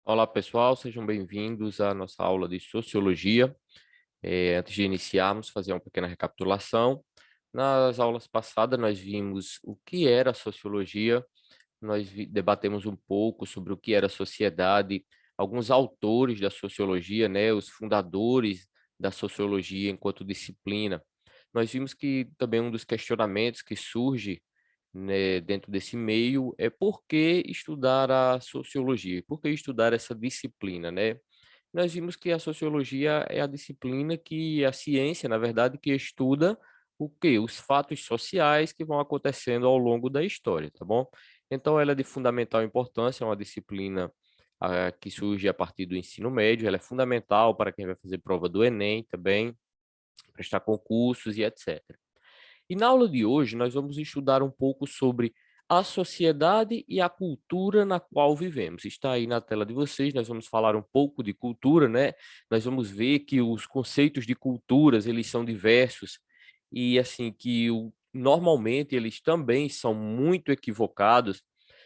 Olá, pessoal, sejam bem-vindos à nossa aula de Sociologia. Antes de iniciarmos, fazer uma pequena recapitulação. Nas aulas passadas, nós vimos o que era a Sociologia, debatemos um pouco sobre o que era a sociedade, alguns autores da Sociologia, né, os fundadores da Sociologia enquanto disciplina. Nós vimos que também um dos questionamentos que surge, né, dentro desse meio é por que estudar a sociologia? Por que estudar essa disciplina, né? Nós vimos que a sociologia é a disciplina que a ciência, na verdade, que estuda o quê? Os fatos sociais que vão acontecendo ao longo da história, tá bom? Então, ela é de fundamental importância, é uma disciplina que surge a partir do ensino médio, ela é fundamental para quem vai fazer prova do Enem também, prestar concursos e etc. E na aula de hoje nós vamos estudar um pouco sobre a sociedade e a cultura na qual vivemos. Está aí na tela de vocês, nós vamos falar um pouco de cultura, né? Nós vamos ver que os conceitos de culturas, eles são diversos e assim que normalmente eles também são muito equivocados.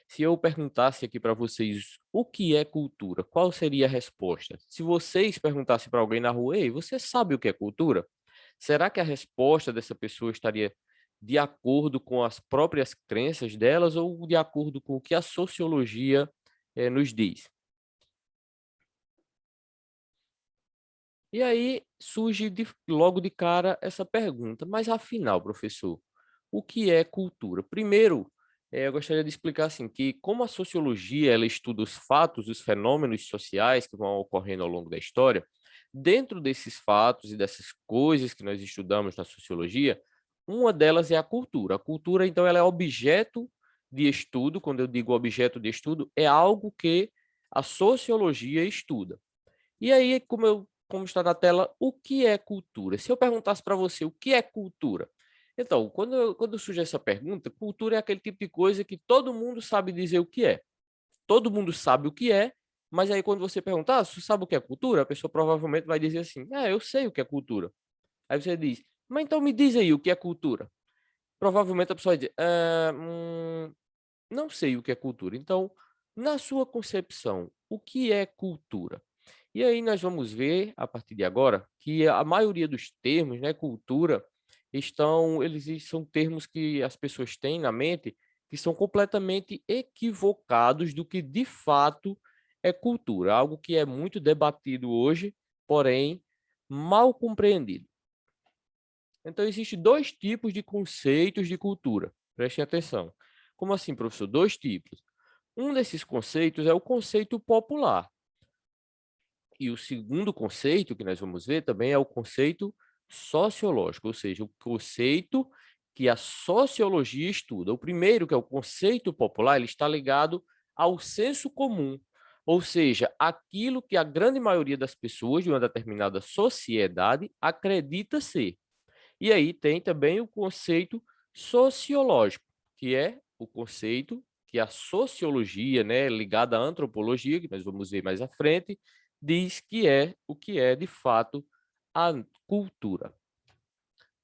Se eu perguntasse aqui para vocês o que é cultura, qual seria a resposta? Se vocês perguntassem para alguém na rua, ei, você sabe o que é cultura? Será que a resposta dessa pessoa estaria de acordo com as próprias crenças delas ou de acordo com o que a sociologia nos diz? E aí surge logo de cara essa pergunta, mas afinal, professor, o que é cultura? Primeiro, eu gostaria de explicar assim que como a sociologia ela estuda os fatos, os fenômenos sociais que vão ocorrendo ao longo da história, dentro desses fatos e dessas coisas que nós estudamos na sociologia, uma delas é a cultura. A cultura, então, ela é objeto de estudo. Quando eu digo objeto de estudo, é algo que a sociologia estuda. E aí, como está na tela, o que é cultura? Se eu perguntasse para você o que é cultura? Então, quando surge essa pergunta, cultura é aquele tipo de coisa que todo mundo sabe dizer o que é. Todo mundo sabe o que é, mas aí quando você perguntar, você sabe o que é cultura? A pessoa provavelmente vai dizer assim, eu sei o que é cultura. Aí você diz, mas então me diz aí o que é cultura. Provavelmente a pessoa vai dizer, não sei o que é cultura. Então, na sua concepção, o que é cultura? E aí nós vamos ver, a partir de agora, que a maioria dos termos, né, cultura, eles são termos que as pessoas têm na mente que são completamente equivocados do que de fato é cultura, algo que é muito debatido hoje, porém mal compreendido. Então, existem dois tipos de conceitos de cultura. Prestem atenção. Como assim, professor? Dois tipos. Um desses conceitos é o conceito popular. E o segundo conceito que nós vamos ver também é o conceito sociológico, ou seja, o conceito que a sociologia estuda. O primeiro, que é o conceito popular, ele está ligado ao senso comum, ou seja, aquilo que a grande maioria das pessoas de uma determinada sociedade acredita ser. E aí tem também o conceito sociológico, que é o conceito que a sociologia, né, ligada à antropologia, que nós vamos ver mais à frente, diz que é o que é de fato a cultura.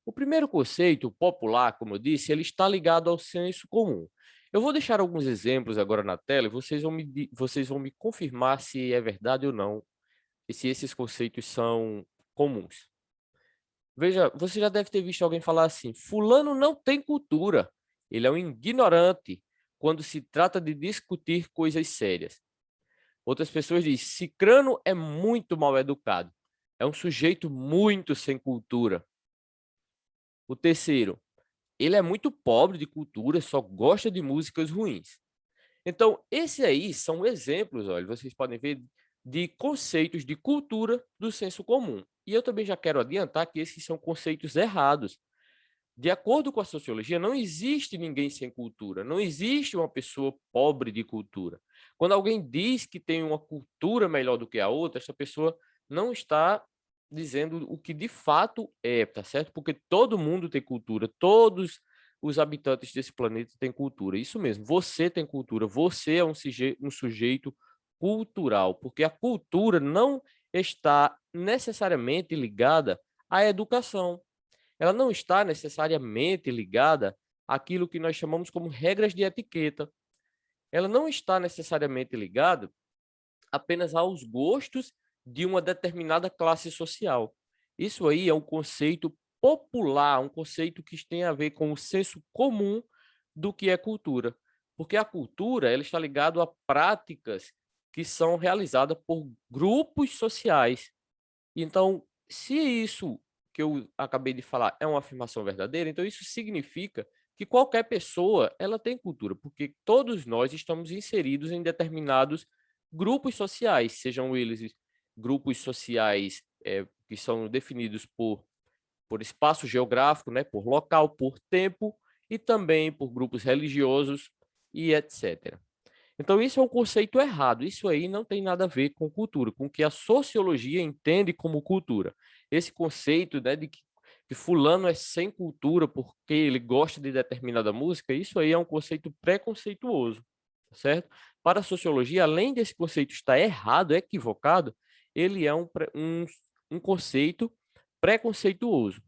O primeiro conceito, popular, como eu disse, ele está ligado ao senso comum. Eu vou deixar alguns exemplos agora na tela e vocês vão me confirmar se é verdade ou não, e se esses conceitos são comuns. Veja, você já deve ter visto alguém falar assim: fulano não tem cultura, ele é um ignorante quando se trata de discutir coisas sérias. Outras pessoas dizem: cicrano é muito mal educado, é um sujeito muito sem cultura. O terceiro, ele é muito pobre de cultura, só gosta de músicas ruins. Então, esses aí são exemplos, olha, vocês podem ver, de conceitos de cultura do senso comum. E eu também já quero adiantar que esses são conceitos errados. De acordo com a sociologia, não existe ninguém sem cultura, não existe uma pessoa pobre de cultura. Quando alguém diz que tem uma cultura melhor do que a outra, essa pessoa não está dizendo o que de fato é, tá certo? Porque todo mundo tem cultura, todos os habitantes desse planeta têm cultura. Isso mesmo, você tem cultura, você é um sujeito cultural, porque a cultura não está necessariamente ligada à educação, ela não está necessariamente ligada àquilo que nós chamamos como regras de etiqueta. Ela não está necessariamente ligada apenas aos gostos de uma determinada classe social. Isso aí é um conceito popular, um conceito que tem a ver com o senso comum do que é cultura. Porque a cultura, ela está ligada a práticas que são realizadas por grupos sociais. Então, se isso que eu acabei de falar é uma afirmação verdadeira, então isso significa que qualquer pessoa, ela tem cultura, porque todos nós estamos inseridos em determinados grupos sociais, sejam eles grupos sociais que são definidos por espaço geográfico, né, por local, por tempo e também por grupos religiosos e etc. Então, isso é um conceito errado. Isso aí não tem nada a ver com cultura, com o que a sociologia entende como cultura. Esse conceito, né, de que fulano é sem cultura porque ele gosta de determinada música, isso aí é um conceito preconceituoso, tá certo? Para a sociologia, além desse conceito estar errado, equivocado, ele é um conceito preconceituoso,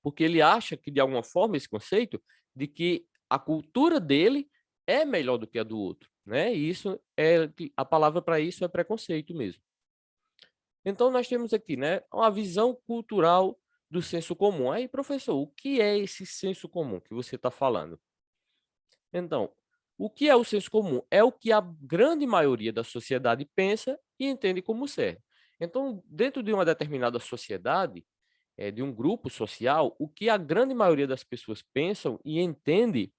porque ele acha que, de alguma forma, esse conceito de que a cultura dele é melhor do que a do outro, né? E isso é a palavra para isso é preconceito mesmo. Então nós temos aqui, né, uma visão cultural do senso comum. Aí, professor, o que é esse senso comum que você está falando? Então, o que é o senso comum? É o que a grande maioria da sociedade pensa e entende como certo. Então, dentro de uma determinada sociedade, de um grupo social, o que a grande maioria das pessoas pensam e entende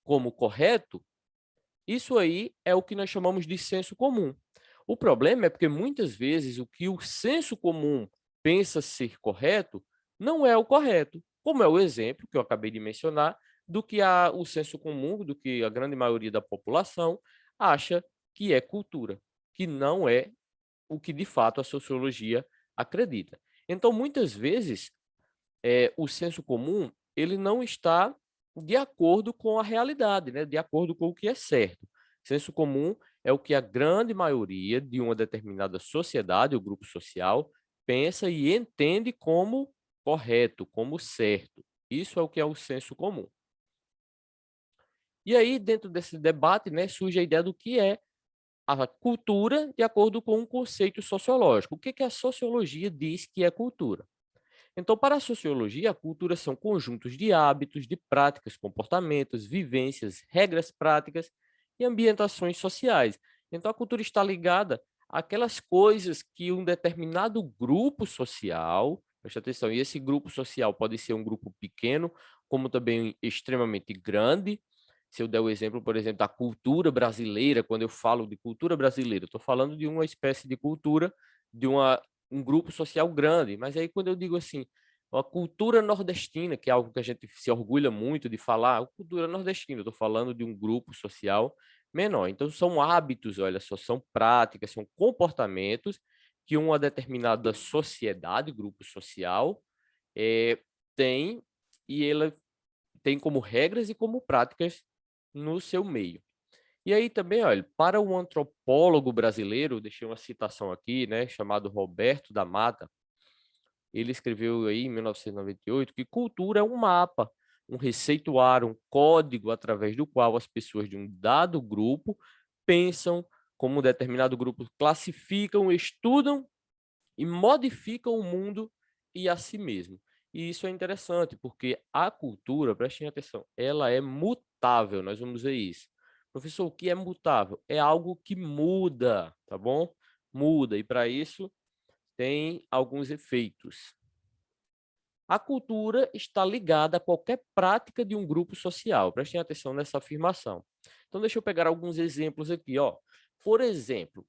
como correto, isso aí é o que nós chamamos de senso comum. O problema é porque muitas vezes o que o senso comum pensa ser correto não é o correto, como é o exemplo que eu acabei de mencionar do que o senso comum, do que a grande maioria da população acha que é cultura, que não é o que de fato a sociologia acredita. Então, muitas vezes, o senso comum ele não está de acordo com a realidade, né? De acordo com o que é certo. Senso comum é o que a grande maioria de uma determinada sociedade ou grupo social pensa e entende como correto, como certo. Isso é o que é o senso comum. E aí, dentro desse debate, né, surge a ideia do que é a cultura de acordo com um conceito sociológico. O que que a sociologia diz que é cultura? Então, para a sociologia, a cultura são conjuntos de hábitos, de práticas, comportamentos, vivências, regras práticas e ambientações sociais. Então, a cultura está ligada àquelas coisas que um determinado grupo social, preste atenção, e esse grupo social pode ser um grupo pequeno, como também extremamente grande. Se eu der o exemplo, por exemplo, da cultura brasileira, quando eu falo de cultura brasileira, estou falando de uma espécie de cultura de um grupo social grande, mas aí quando eu digo assim, a cultura nordestina, que é algo que a gente se orgulha muito de falar, a cultura nordestina, eu estou falando de um grupo social menor. Então, são hábitos, olha só, são práticas, são comportamentos que uma determinada sociedade, grupo social, tem e ela tem como regras e como práticas no seu meio. E aí também, olha, para um antropólogo brasileiro, deixei uma citação aqui, né, chamado Roberto da Mata, ele escreveu aí em 1998 que cultura é um mapa, um receituário, um código através do qual as pessoas de um dado grupo pensam, como um determinado grupo classificam, estudam e modificam o mundo e a si mesmo. E isso é interessante, porque a cultura, prestem atenção, ela é mutável, nós vamos ver isso. Professor, o que é mutável? É algo que muda, tá bom? Muda, e para isso tem alguns efeitos. A cultura está ligada a qualquer prática de um grupo social. Prestem atenção nessa afirmação. Então, deixa eu pegar alguns exemplos aqui. Ó. Por exemplo,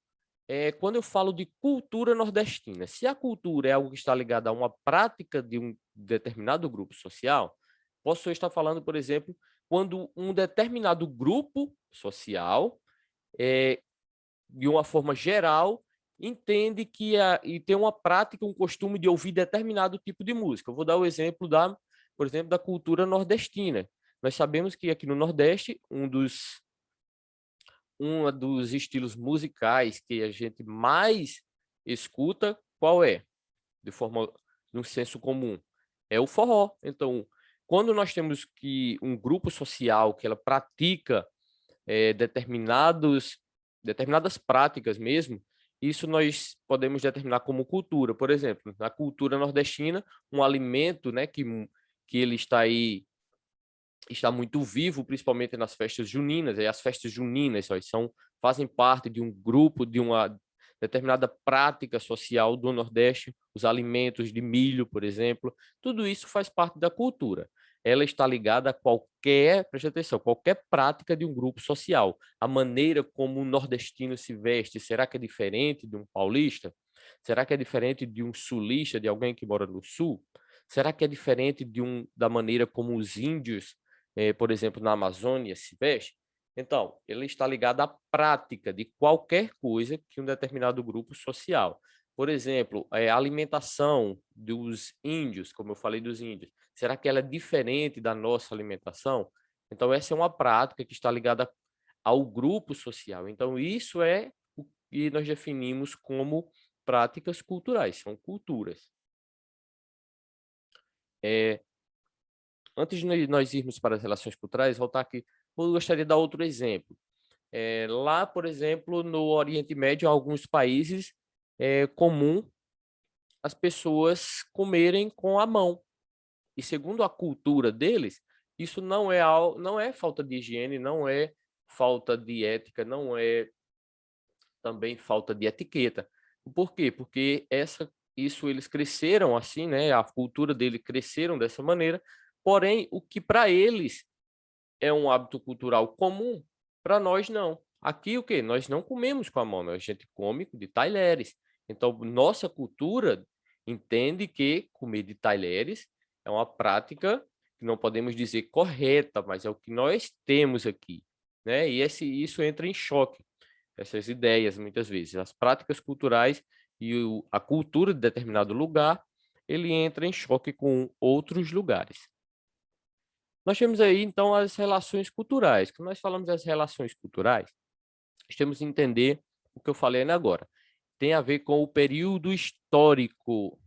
quando eu falo de cultura nordestina, se a cultura é algo que está ligado a uma prática de um determinado grupo social, posso estar falando, por exemplo, quando um determinado grupo social de uma forma geral, entende que e tem uma prática, um costume de ouvir determinado tipo de música. Eu vou dar o exemplo por exemplo, da cultura nordestina. Nós sabemos que aqui no Nordeste, um dos estilos musicais que a gente mais escuta, qual é? De forma, no senso comum, é o forró. Então, quando nós temos que um grupo social que ela pratica determinados determinadas práticas mesmo, isso nós podemos determinar como cultura. Por exemplo, na cultura nordestina, um alimento, né, que ele está aí, está muito vivo, principalmente nas festas juninas. E as festas juninas fazem parte de um grupo, de uma determinada prática social do Nordeste, os alimentos de milho, por exemplo, tudo isso faz parte da cultura. Ela está ligada a qualquer, preste atenção, qualquer prática de um grupo social. A maneira como o nordestino se veste, será que é diferente de um paulista? Será que é diferente de um sulista, de alguém que mora no sul? Será que é diferente da maneira como os índios, por exemplo, na Amazônia, se veste? Então, ele está ligado à prática de qualquer coisa que um determinado grupo social. Por exemplo, a alimentação dos índios, como eu falei dos índios, será que ela é diferente da nossa alimentação? Então, essa é uma prática que está ligada ao grupo social. Então, isso é o que nós definimos como práticas culturais, são culturas. Antes de nós irmos para as relações culturais, voltar aqui, eu gostaria de dar outro exemplo. Lá, por exemplo, no Oriente Médio, em alguns países, é comum as pessoas comerem com a mão. E segundo a cultura deles, isso não é falta de higiene, não é falta de ética, não é também falta de etiqueta. Por quê? Porque isso eles cresceram assim, né? A cultura dele cresceram dessa maneira. Porém, o que para eles é um hábito cultural comum, para nós não. Aqui o quê? Nós não comemos com a mão, né? A gente come de talheres. Então, nossa cultura entende que comer de talheres é uma prática que não podemos dizer correta, mas é o que nós temos aqui, né? E isso entra em choque, essas ideias, muitas vezes. As práticas culturais e a cultura de determinado lugar, ele entra em choque com outros lugares. Nós temos aí, então, as relações culturais. Quando nós falamos das relações culturais, nós temos que entender o que eu falei ainda agora. Tem a ver com o período histórico,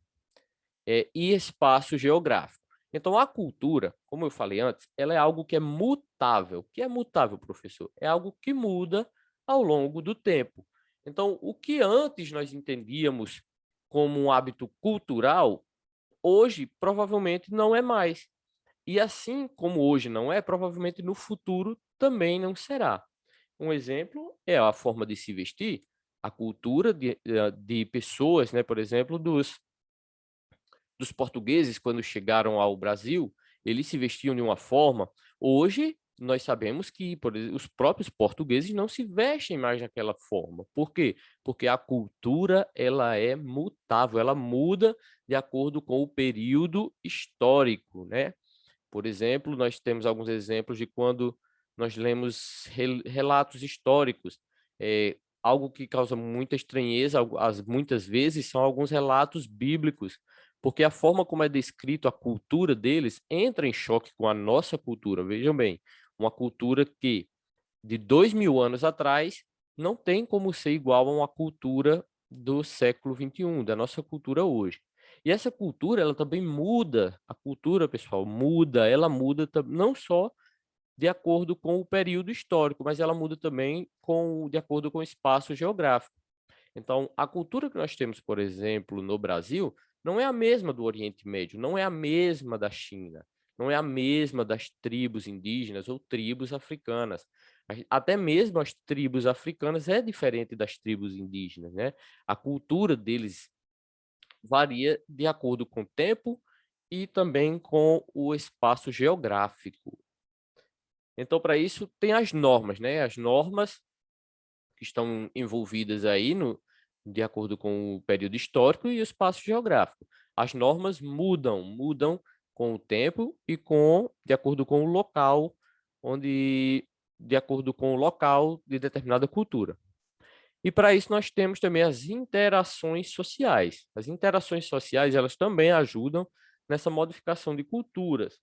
e espaço geográfico. Então, a cultura, como eu falei antes, ela é algo que é mutável. O que é mutável, professor? É algo que muda ao longo do tempo. Então, o que antes nós entendíamos como um hábito cultural, hoje provavelmente não é mais. E assim como hoje não é, provavelmente no futuro também não será. Um exemplo é a forma de se vestir, a cultura de pessoas, né, por exemplo, dos portugueses, quando chegaram ao Brasil, eles se vestiam de uma forma. Hoje, nós sabemos que os próprios portugueses não se vestem mais daquela forma. Por quê? Porque a cultura ela é mutável, ela muda de acordo com o período histórico, né? Por exemplo, nós temos alguns exemplos de quando nós lemos relatos históricos. Algo que causa muita estranheza, muitas vezes, são alguns relatos bíblicos, porque a forma como é descrito a cultura deles entra em choque com a nossa cultura. Vejam bem, uma cultura que de 2000 anos atrás não tem como ser igual a uma cultura do século XXI, da nossa cultura hoje. E essa cultura, ela também muda, a cultura, pessoal, muda, ela muda não só de acordo com o período histórico, mas ela muda também de acordo com o espaço geográfico. Então, a cultura que nós temos, por exemplo, no Brasil, não é a mesma do Oriente Médio, não é a mesma da China, não é a mesma das tribos indígenas ou tribos africanas. Até mesmo as tribos africanas é diferente das tribos indígenas, né? A cultura deles varia de acordo com o tempo e também com o espaço geográfico. Então, para isso, tem as normas, né? As normas que estão envolvidas aí de acordo com o período histórico e o espaço geográfico. As normas mudam com o tempo e de acordo com o local, de acordo com o local de determinada cultura. E para isso nós temos também as interações sociais. As interações sociais, elas também ajudam nessa modificação de culturas.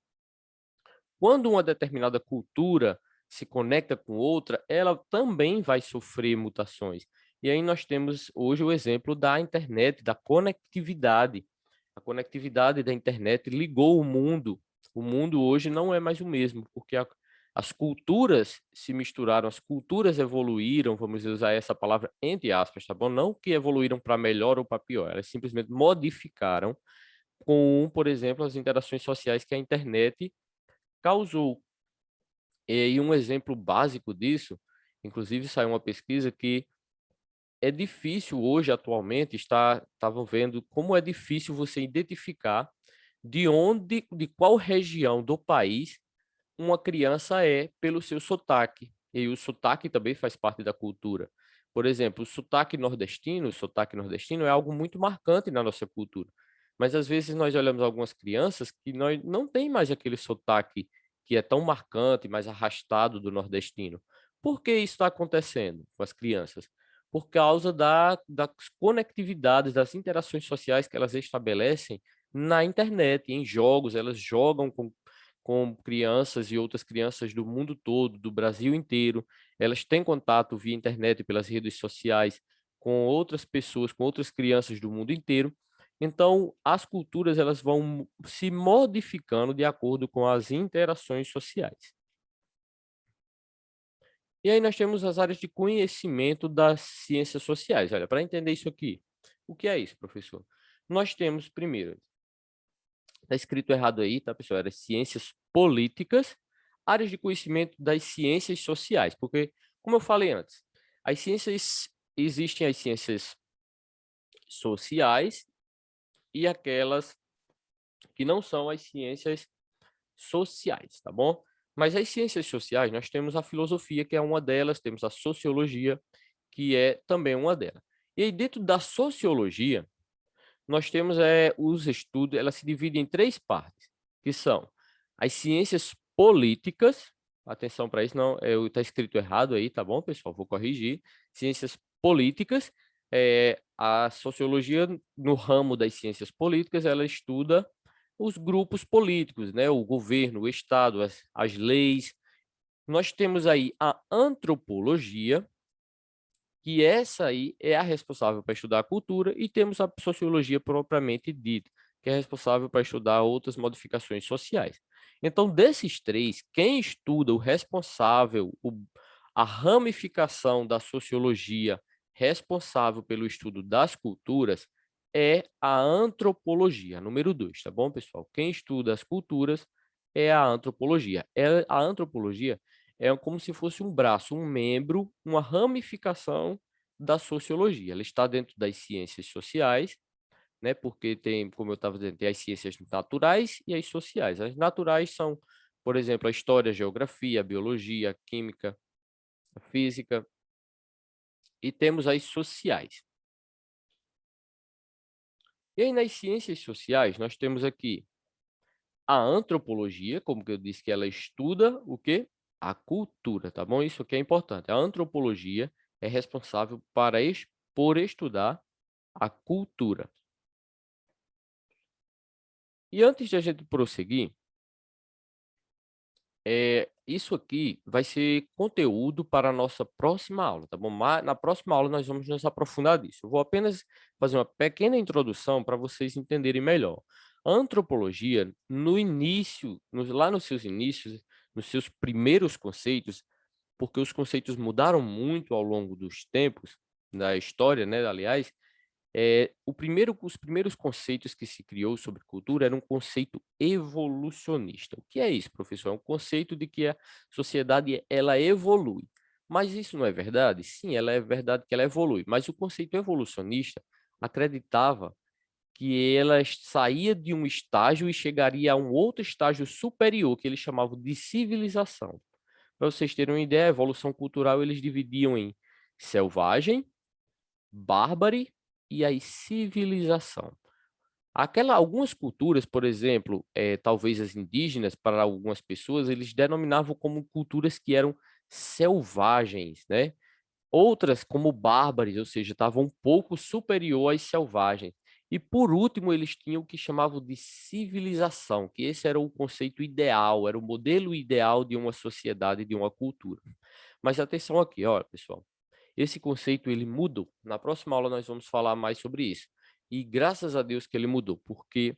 Quando uma determinada cultura se conecta com outra, ela também vai sofrer mutações. E aí nós temos hoje o exemplo da internet, da conectividade. A conectividade da internet ligou o mundo. O mundo hoje não é mais o mesmo, porque as culturas se misturaram, as culturas evoluíram, vamos usar essa palavra entre aspas, tá bom? Não que evoluíram para melhor ou para pior, elas simplesmente modificaram com, por exemplo, as interações sociais que a internet causou. E aí um exemplo básico disso, inclusive saiu uma pesquisa que é difícil hoje, atualmente, estavam vendo como é difícil você identificar de onde, de qual região do país uma criança é pelo seu sotaque. E o sotaque também faz parte da cultura. Por exemplo, o sotaque nordestino é algo muito marcante na nossa cultura. Mas às vezes nós olhamos algumas crianças que nós não tem mais aquele sotaque que é tão marcante, mais arrastado do nordestino. Por que isso está acontecendo com as crianças? Por causa das conectividades, das interações sociais que elas estabelecem na internet, em jogos, elas jogam com crianças e outras crianças do mundo todo, do Brasil inteiro. Elas têm contato via internet, pelas redes sociais, com outras pessoas, com outras crianças do mundo inteiro. Então, as culturas elas vão se modificando de acordo com as interações sociais. E aí nós temos as áreas de conhecimento das ciências sociais. Olha, para entender isso aqui, o que é isso, professor? Nós temos primeiro, está escrito errado aí, tá, pessoal? Era ciências políticas, áreas de conhecimento das ciências sociais, porque, como eu falei antes, as ciências, existem as ciências sociais e aquelas que não são as ciências sociais, tá bom? Mas as ciências sociais, nós temos a filosofia, que é uma delas, temos a sociologia, que é também uma delas. E aí, dentro da sociologia, nós temos os estudos, ela se divide em três partes, que são as ciências políticas, atenção para isso, não, está escrito errado aí, tá bom, pessoal? Vou corrigir. Ciências políticas, a sociologia, no ramo das ciências políticas, ela estuda os grupos políticos, né? O governo, o Estado, as leis. Nós temos aí a antropologia, que essa aí é a responsável para estudar a cultura, e temos a sociologia propriamente dita, que é responsável para estudar outras modificações sociais. Então, desses três, quem estuda o responsável, a ramificação da sociologia responsável pelo estudo das culturas é a antropologia, número dois, tá bom, pessoal? Quem estuda as culturas é a antropologia. A antropologia é como se fosse um braço, um membro, uma ramificação da sociologia. Ela está dentro das ciências sociais, né? Porque tem, como eu estava dizendo, tem as ciências naturais e as sociais. As naturais são, por exemplo, a história, a geografia, a biologia, a química, a física, e temos as sociais. E aí, nas ciências sociais, nós temos aqui a antropologia, como que eu disse que ela estuda o quê? A cultura, tá bom? Isso aqui é importante. A antropologia é responsável por estudar a cultura. E antes de a gente prosseguir, isso aqui vai ser conteúdo para a nossa próxima aula, tá bom? Na próxima aula nós vamos nos aprofundar disso. Eu vou apenas fazer uma pequena introdução para vocês entenderem melhor. A antropologia, no início, lá nos seus inícios, nos seus primeiros conceitos, porque os conceitos mudaram muito ao longo dos tempos, da história, né, aliás, os primeiros conceitos que se criou sobre cultura era um conceito evolucionista. O que é isso, professor? É um conceito de que a sociedade ela evolui. Mas isso não é verdade? Sim, ela é verdade que ela evolui. Mas o conceito evolucionista acreditava que ela saía de um estágio e chegaria a um outro estágio superior, que eles chamavam de civilização. Para vocês terem uma ideia, a evolução cultural eles dividiam em selvagem, bárbare e aí civilização. Algumas culturas, por exemplo, talvez as indígenas, para algumas pessoas, eles denominavam como culturas que eram selvagens, né? Outras como bárbares, ou seja, estavam um pouco superior às selvagens. E por último, eles tinham o que chamavam de civilização, que esse era o conceito ideal, era o modelo ideal de uma sociedade, de uma cultura. Mas atenção aqui, olha, pessoal. Esse conceito ele mudou. Na próxima aula nós vamos falar mais sobre isso. E graças a Deus que ele mudou, porque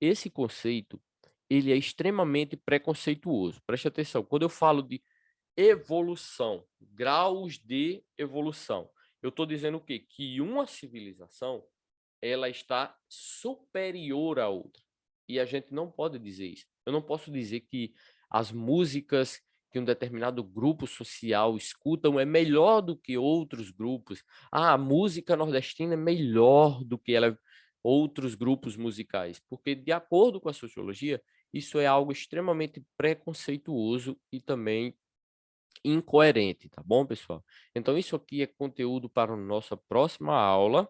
esse conceito ele é extremamente preconceituoso. Preste atenção, quando eu falo de evolução, graus de evolução, eu estou dizendo o quê? Que uma civilização, ela está superior à outra. E a gente não pode dizer isso. Eu não posso dizer que as músicas que um determinado grupo social escutam é melhor do que outros grupos. Ah, a música nordestina é melhor do que outros grupos musicais, porque de acordo com a sociologia, isso é algo extremamente preconceituoso e também incoerente, tá bom, pessoal? Então isso aqui é conteúdo para a nossa próxima aula.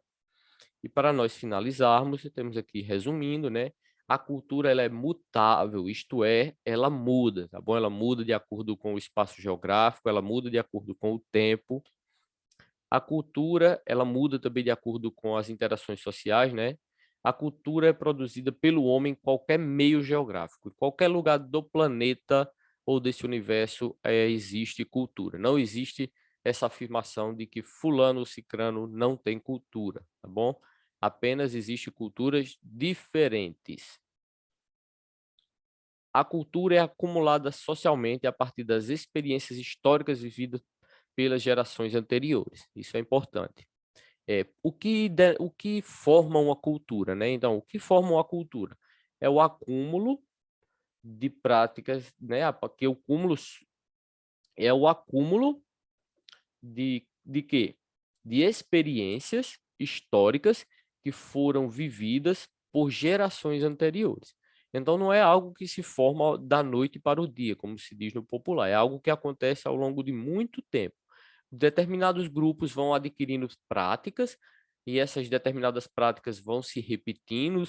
E para nós finalizarmos, temos aqui resumindo, né? A cultura ela é mutável, isto é, ela muda, tá bom? Ela muda de acordo com o espaço geográfico, ela muda de acordo com o tempo. A cultura, ela muda também de acordo com as interações sociais, né? A cultura é produzida pelo homem em qualquer meio geográfico, em qualquer lugar do planeta ou desse universo existe cultura. Não existe essa afirmação de que fulano ou cicrano não tem cultura, tá bom? Apenas existem culturas diferentes. A cultura é acumulada socialmente a partir das experiências históricas vividas pelas gerações anteriores. Isso é importante. O que forma uma cultura, né? Então, o que forma uma cultura? É o acúmulo de práticas, né? Porque o cúmulo é o acúmulo de quê? De experiências históricas que foram vividas por gerações anteriores. Então, não é algo que se forma da noite para o dia, como se diz no popular, é algo que acontece ao longo de muito tempo. Determinados grupos vão adquirindo práticas e essas determinadas práticas vão se repetindo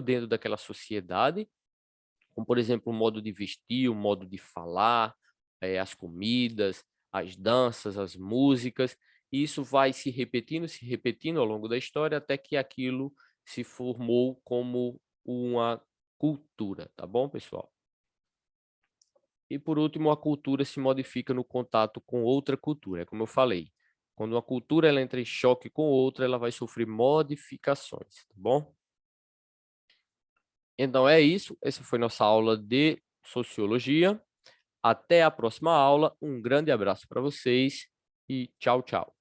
dentro daquela sociedade, como, por exemplo, o modo de vestir, o modo de falar, as comidas, as danças, as músicas. E isso vai se repetindo ao longo da história até que aquilo se formou como uma cultura, tá bom, pessoal? E por último, a cultura se modifica no contato com outra cultura. É como eu falei, quando uma cultura ela entra em choque com outra, ela vai sofrer modificações, tá bom? Então é isso. Essa foi nossa aula de sociologia. Até a próxima aula. Um grande abraço para vocês e tchau, tchau.